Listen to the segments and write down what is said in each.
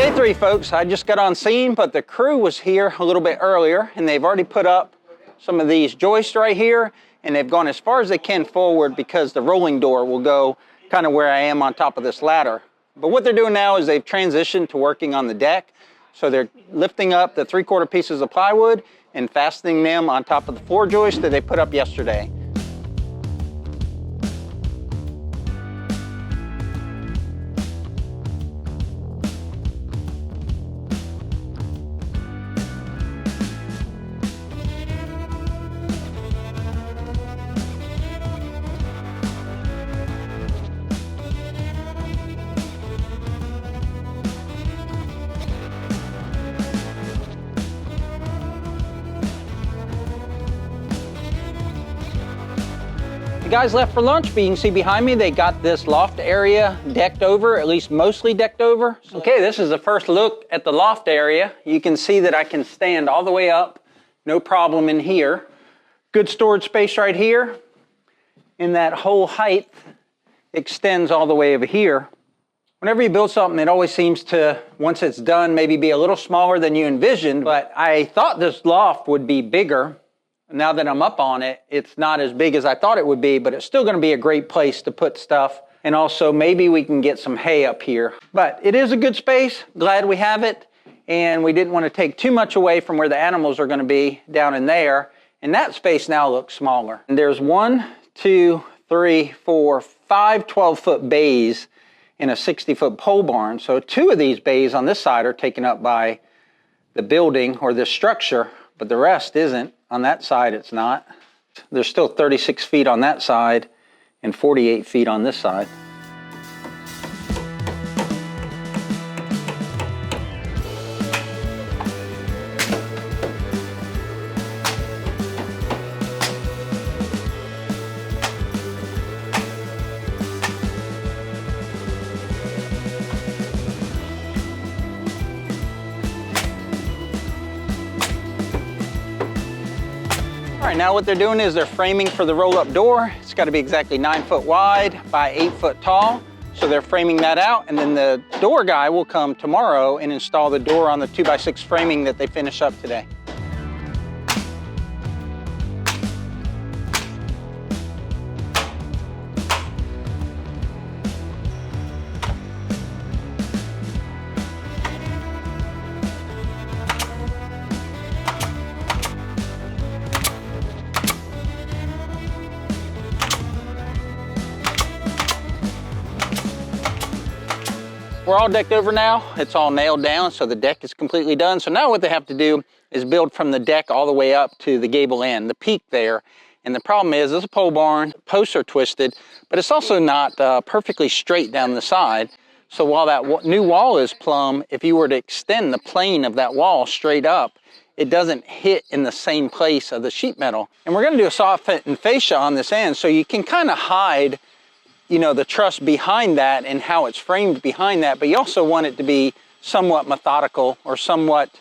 Day 3, folks. I just got on scene, but the crew was here a little bit earlier, and they've already put up some of these joists right here, and they've gone as far as they can forward because the rolling door will go kind of where I am on top of this ladder. But what they're doing now is they've transitioned to working on the deck. So they're lifting up the 3/4 pieces of plywood and fastening them on top of the floor joist that they put up yesterday. The guys left for lunch, but you can see behind me they got this loft area decked over, at least mostly decked over. Okay, this is the first look at the loft area. You can see that I can stand all the way up, no problem in here. Good storage space right here, and that whole height extends all the way over here. Whenever you build something, it always seems to, once it's done, maybe be a little smaller than you envisioned, but I thought this loft would be bigger. Now that I'm up on it, it's not as big as I thought it would be, but it's still going to be a great place to put stuff. And also maybe we can get some hay up here. But it is a good space. Glad we have it. And we didn't want to take too much away from where the animals are going to be down in there. And that space now looks smaller. And there's 1, 2, 3, 4, 5 12-foot bays in a 60-foot pole barn. So 2 of these bays on this side are taken up by the building or this structure, but the rest isn't. On that side, it's not. There's still 36 feet on that side and 48 feet on this side. All right, now what they're doing is they're framing for the roll-up door. It's got to be exactly 9 foot wide by 8 foot tall. So they're framing that out, and then the door guy will come tomorrow and install the door on the 2x6 framing that they finish up today. We're all decked over now. It's all nailed down, so the deck is completely done. So now what they have to do is build from the deck all the way up to the gable end, the peak there. And the problem is, it's a pole barn, posts are twisted, but it's also not perfectly straight down the side. So while that new wall is plumb, if you were to extend the plane of that wall straight up, it doesn't hit in the same place of the sheet metal. And we're gonna do a soft fit and fascia on this end, so you can kind of hide, you know, the truss behind that and how it's framed behind that, but you also want it to be somewhat methodical or somewhat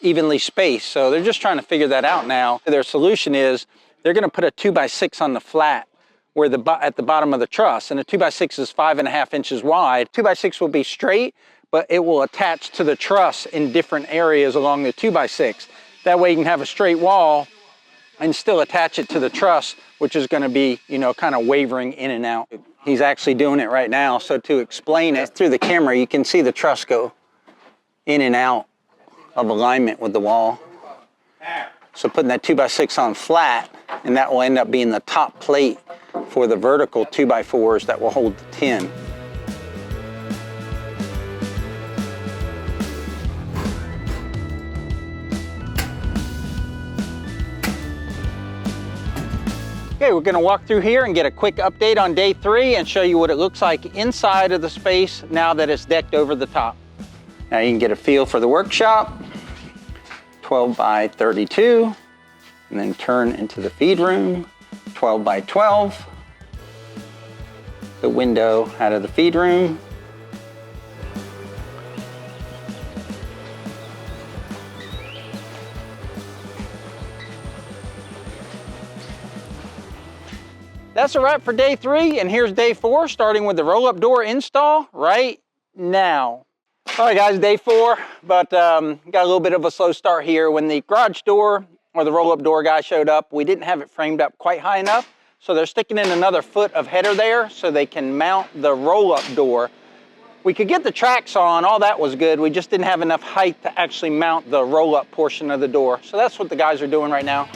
evenly spaced. So they're just trying to figure that out now. Their solution is they're going to put a 2x6 on the flat where at the bottom of the truss, and a 2x6 is 5.5 inches wide. 2x6 will be straight, but it will attach to the truss in different areas along the 2x6. That way you can have a straight wall and still attach it to the truss, which is going to be, you know, kind of wavering in and out. He's actually doing it right now. So to explain it through the camera, you can see the truss go in and out of alignment with the wall. So putting that 2x6 on flat, and that will end up being the top plate for the vertical 2x4s that will hold the tin. Okay, we're gonna walk through here and get a quick update on day 3 and show you what it looks like inside of the space now that it's decked over the top. Now you can get a feel for the workshop, 12 by 32, and then turn into the feed room, 12 by 12. The window out of the feed room. That's a wrap for day 3, and here's day 4, starting with the roll-up door install right now. All right, guys, day 4, but got a little bit of a slow start here. When the garage door or the roll-up door guy showed up, we didn't have it framed up quite high enough, so they're sticking in another foot of header there so they can mount the roll-up door. We could get the tracks on, all that was good. We just didn't have enough height to actually mount the roll-up portion of the door. So that's what the guys are doing right now.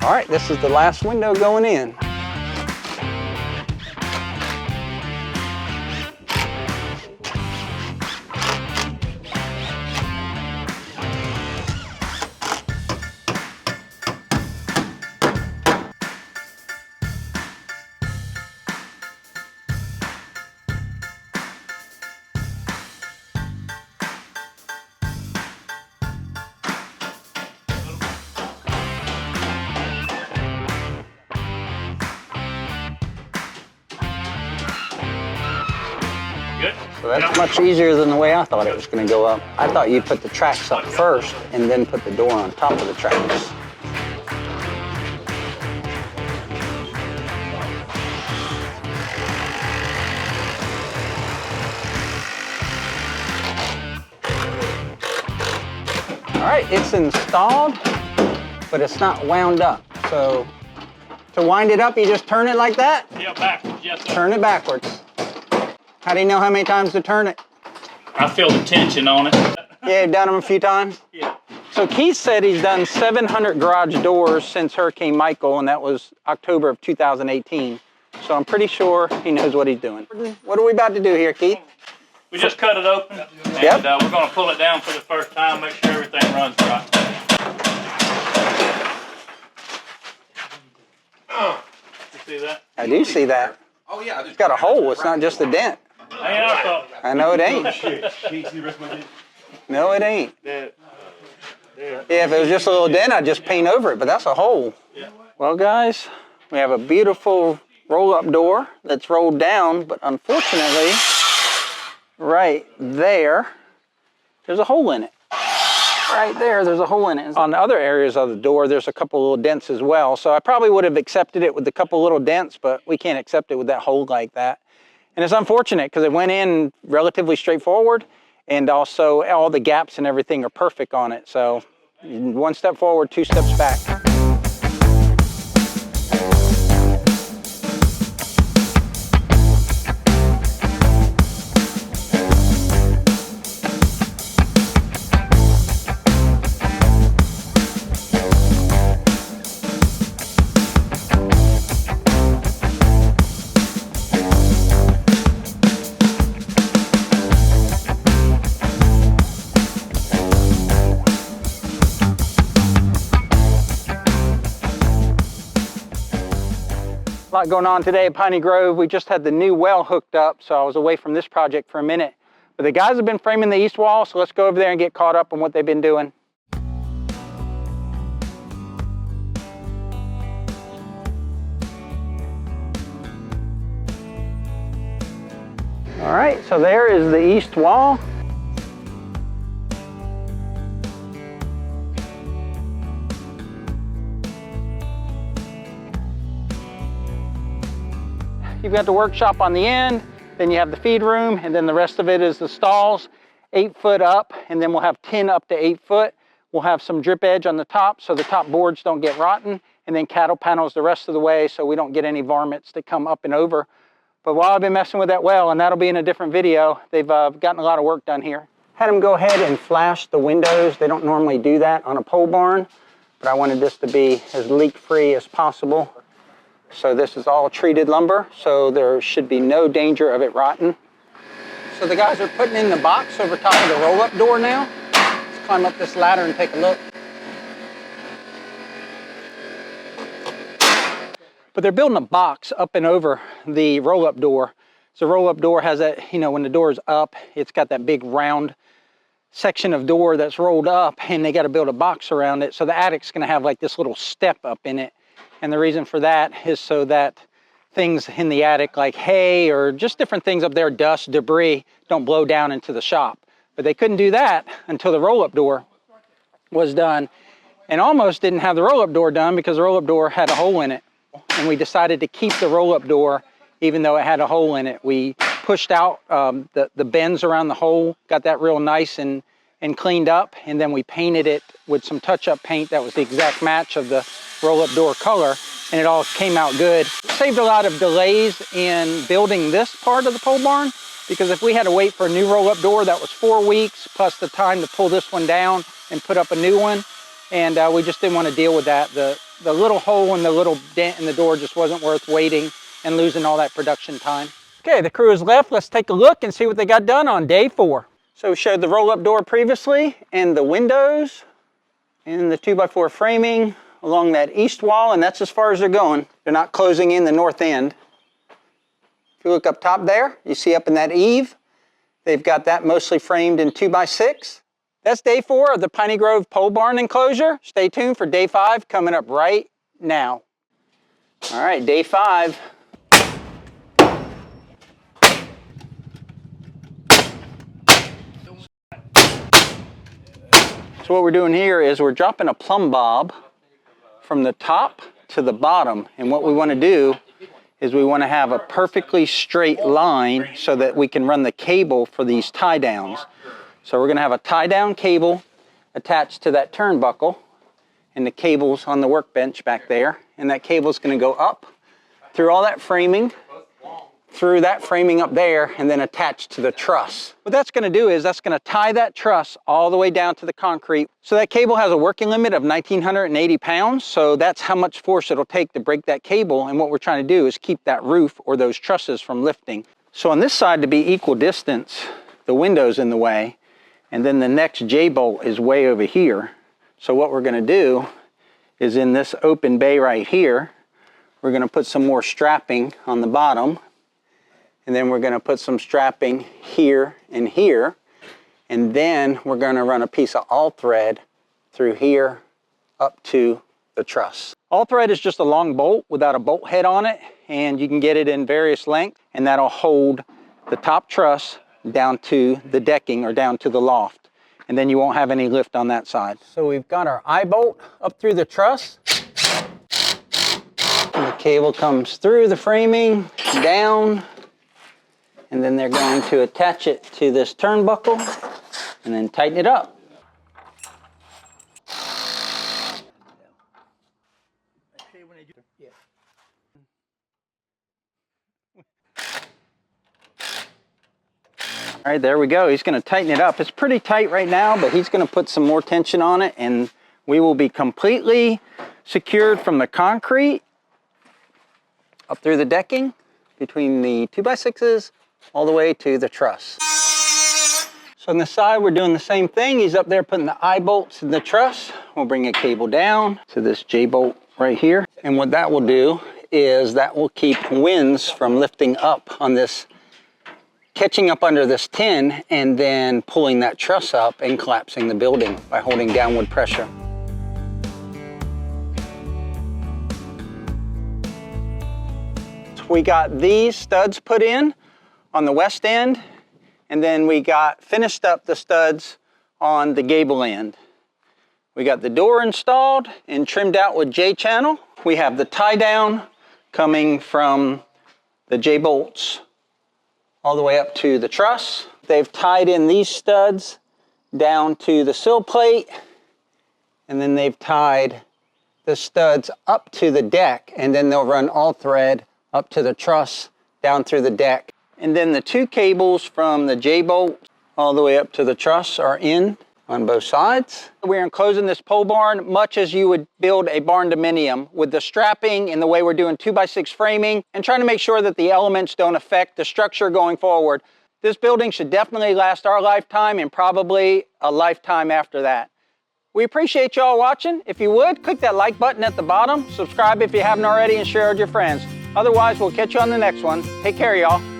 All right, this is the last window going in. So that's much easier than the way I thought it was going to go up. I thought you'd put the tracks up first and then put the door on top of the tracks. All right, it's installed, but it's not wound up. So to wind it up, you just turn it like that? Yeah, backwards, yes, sir. Turn it backwards. How do you know how many times to turn it? I feel the tension on it. Yeah, you've done them a few times? Yeah. So Keith said he's done 700 garage doors since Hurricane Michael, and that was October of 2018. So I'm pretty sure he knows what he's doing. What are we about to do here, Keith? We just cut it open, and we're going to pull it down for the first time, make sure everything runs right. You see that? I do see that. Oh yeah, It's got a hole, it's not just a dent. I know it ain't. No, it ain't. Yeah, if it was just a little dent, I'd just paint over it, but that's a hole. Yeah. Well, guys, we have a beautiful roll-up door that's rolled down, but unfortunately, right there, there's a hole in it. Right there's a hole in it. On the other areas of the door, there's a couple little dents as well. So I probably would have accepted it with a couple little dents, but we can't accept it with that hole like that. And it's unfortunate because it went in relatively straightforward, and also all the gaps and everything are perfect on it. So 1 step forward, 2 steps back. A lot going on today at Piney Grove. We just had the new well hooked up, so I was away from this project for a minute. But the guys have been framing the east wall, so let's go over there and get caught up on what they've been doing. All right, so there is the east wall. You've got the workshop on the end, then you have the feed room, and then the rest of it is the stalls, 8 foot up, and then we'll have 10 up to 8 foot. We'll have some drip edge on the top so the top boards don't get rotten, and then cattle panels the rest of the way so we don't get any varmints that come up and over. But while I've been messing with that well, and that'll be in a different video, they've gotten a lot of work done here. Had them go ahead and flash the windows. They don't normally do that on a pole barn, but I wanted this to be as leak-free as possible. So this is all treated lumber, so there should be no danger of it rotting. So the guys are putting in the box over top of the roll-up door now. Let's climb up this ladder and take a look. but they're building a box up and over the roll-up door. So roll-up door has that, you know, when the door is up, it's got that big round section of door that's rolled up, and they got to build a box around it. So the attic's going to have like this little step up in it. And the reason for that is so that things in the attic like hay or just different things up there, dust, debris, don't blow down into the shop. But they couldn't do that until the roll-up door was done, and almost didn't have the roll-up door done because the roll-up door had a hole in it. And we decided to keep the roll-up door even though it had a hole in it. We pushed out the bends around the hole, got that real nice and cleaned up, and then we painted it with some touch-up paint that was the exact match of the roll-up door color, and it all came out good. Saved a lot of delays in building this part of the pole barn, because if we had to wait for a new roll-up door, that was 4 weeks, plus the time to pull this one down and put up a new one, and we just didn't want to deal with that. The little hole and the little dent in the door just wasn't worth waiting and losing all that production time. Okay, the crew is left. Let's take a look and see what they got done on day 4. So we showed the roll-up door previously, and the windows, and the 2x4 framing along that east wall, and that's as far as they're going. They're not closing in the north end. If you look up top there, you see up in that eave, they've got that mostly framed in 2x6. That's day 4 of the Piney Grove pole barn enclosure. Stay tuned for day 5 coming up right now. All right, day 5. So what we're doing here is we're dropping a plumb bob from the top to the bottom, and what we want to do is we want to have a perfectly straight line so that we can run the cable for these tie downs. So we're going to have a tie down cable attached to that turnbuckle, and the cable's on the workbench back there, and that cable's going to go up through all that framing, through that framing up there, and then attached to the truss. What that's going to do is that's going to tie that truss all the way down to the concrete. So that cable has a working limit of 1,980 pounds, so that's how much force it'll take to break that cable, and what we're trying to do is keep that roof or those trusses from lifting. So on this side, to be equal distance, the window's in the way, and then the next J-bolt is way over here. So what we're going to do is in this open bay right here, we're going to put some more strapping on the bottom, and then we're going to put some strapping here and here, and then we're going to run a piece of all thread through here up to the truss. All thread is just a long bolt without a bolt head on it, and you can get it in various lengths, and that'll hold the top truss down to the decking or down to the loft, and then you won't have any lift on that side. So we've got our eye bolt up through the truss, and the cable comes through the framing down, and then they're going to attach it to this turnbuckle and then tighten it up. All right, there we go. He's going to tighten it up. It's pretty tight right now, but he's going to put some more tension on it, and we will be completely secured from the concrete up through the decking between the 2x6s all the way to the truss. So on the side, we're doing the same thing. He's up there putting the eye bolts in the truss. We'll bring a cable down to this J-bolt right here. And what that will do is that will keep winds from lifting up on this, catching up under this tin, and then pulling that truss up and collapsing the building by holding downward pressure. We got these studs put in on the west end, and then we got finished up the studs on the gable end. We got the door installed and trimmed out with J-channel. We have the tie down coming from the J-bolts all the way up to the truss. They've tied in these studs down to the sill plate, and then they've tied the studs up to the deck, and then they'll run all thread up to the truss down through the deck. And then the 2 cables from the J-bolt all the way up to the truss are in on both sides. We're enclosing this pole barn much as you would build a barn dominium, with the strapping and the way we're doing 2x6 framing, and trying to make sure that the elements don't affect the structure going forward. This building should definitely last our lifetime and probably a lifetime after that. We appreciate y'all watching. If you would, click that like button at the bottom, subscribe if you haven't already, and share with your friends. Otherwise, we'll catch you on the next one. Take care, y'all.